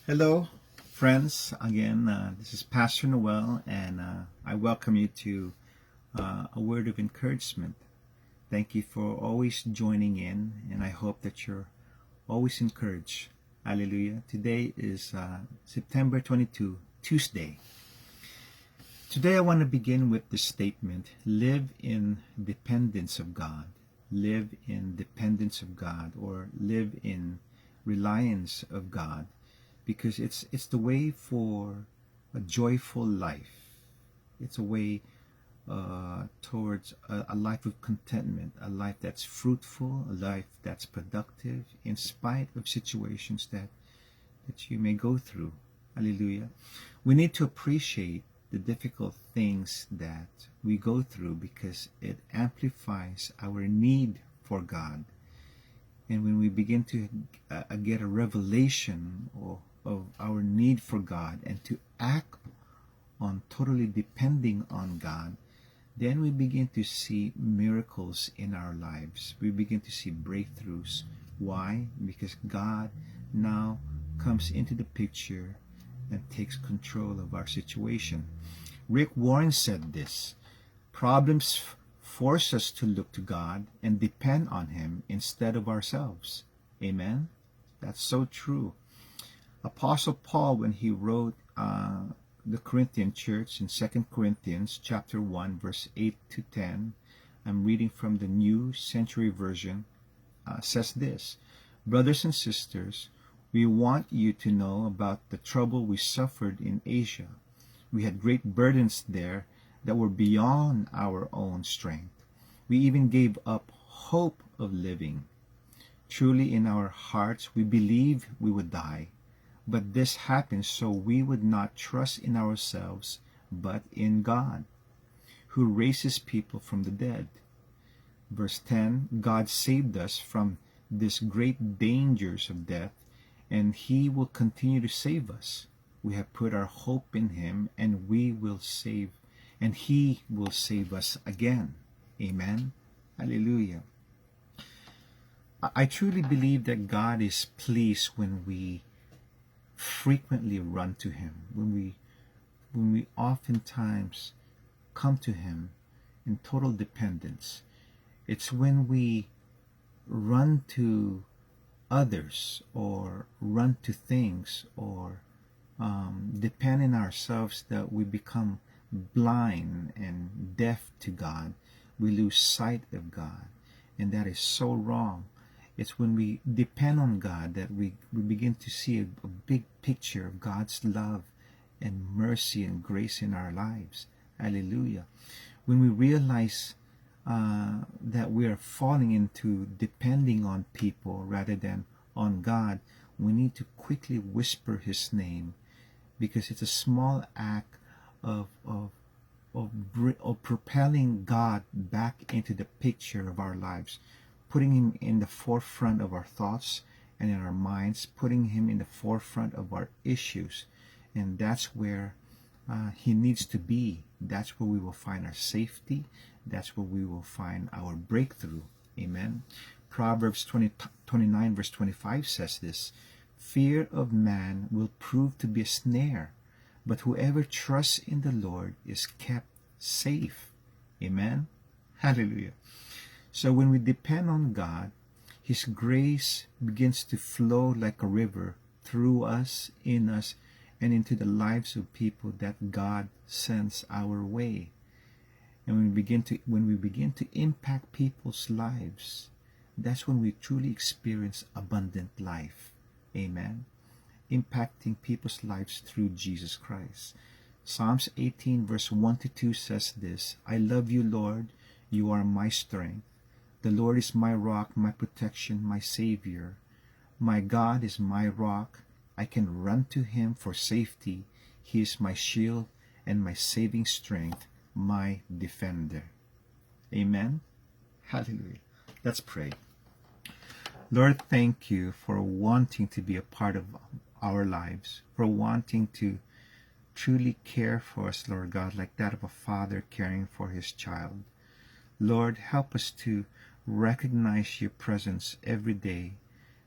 Hello, friends. Again, this is Pastor Noel, and I welcome you to a word of encouragement. Thank you for always joining in, and I hope that you're always encouraged. Hallelujah. Today is September 22, Tuesday. Today I want to begin with the statement, live in dependence of God. Live in dependence of God, or live in reliance of God, because it's the way for a joyful life. It's a way towards a life of contentment, a life that's fruitful, a life that's productive in spite of situations that you may go through. Hallelujah. We need to appreciate the difficult things that we go through because it amplifies our need for God. And when we begin to get a revelation of our need for God and to act on totally depending on God, then we begin to see miracles in our lives. We begin to see breakthroughs. Why? Because God now comes into the picture and takes control of our situation. Rick Warren said this: problems force us to look to God and depend on Him instead of ourselves. Amen? That's so true. Apostle Paul, when he wrote the Corinthian church in 2 Corinthians chapter 1, verse 8 to 10, I'm reading from the New Century Version, says this: brothers and sisters, we want you to know about the trouble we suffered in Asia. We had great burdens there that were beyond our own strength. We even gave up hope of living. Truly in our hearts we believed we would die, but this happened so we would not trust in ourselves, but in God, who raises people from the dead. Verse 10, God saved us from these great dangers of death, and He will continue to save us. We have put our hope in Him, and He will save us again. Amen. Hallelujah. I truly believe that God is pleased when we frequently run to Him, when we oftentimes come to Him in total dependence. It's when we run to others or run to things or depend on ourselves that we become blind and deaf to God. We lose sight of God, and that is so wrong. It's when we depend on God that we begin to see a big picture of God's love and mercy and grace in our lives. Hallelujah. When we realize that we are falling into depending on people rather than on God, we need to quickly whisper His name, because it's a small act of propelling God back into the picture of our lives, putting Him in the forefront of our thoughts and in our minds, putting Him in the forefront of our issues. And that's where He needs to be. That's where we will find our safety. That's where we will find our breakthrough. Amen. Proverbs 29 verse 25 says this: fear of man will prove to be a snare, but whoever trusts in the Lord is kept safe. Amen. Hallelujah. So when we depend on God, His grace begins to flow like a river through us, in us, and into the lives of people that God sends our way. And when we begin to impact people's lives, that's when we truly experience abundant life. Amen. Impacting people's lives through Jesus Christ. Psalms 18 verse 1 to 2 says this: I love you, Lord. You are my strength. The Lord is my rock, my protection, my Savior. My God is my rock. I can run to Him for safety. He is my shield and my saving strength, my defender. Amen. Hallelujah. Let's pray. Lord, thank you for wanting to be a part of our lives, for wanting to truly care for us, Lord God, like that of a father caring for his child. Lord, help us to recognize your presence every day.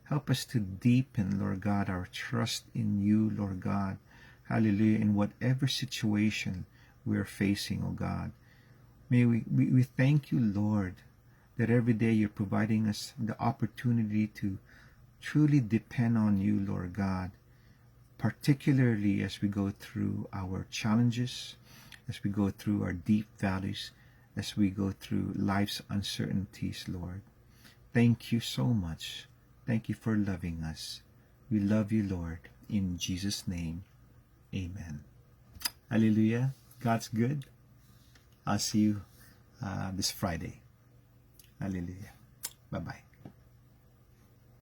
Help us to deepen, Lord God, our trust in you, Lord God. Hallelujah. In whatever situation we're facing, oh God. May we thank you, Lord, that every day you're providing us the opportunity to truly depend on you, Lord God, particularly as we go through our challenges, as we go through our deep valleys, as we go through life's uncertainties, Lord. Thank you so much. Thank you for loving us. We love you, Lord. In Jesus' name, amen. Hallelujah. God's good. I'll see you this Friday. Hallelujah. Bye-bye.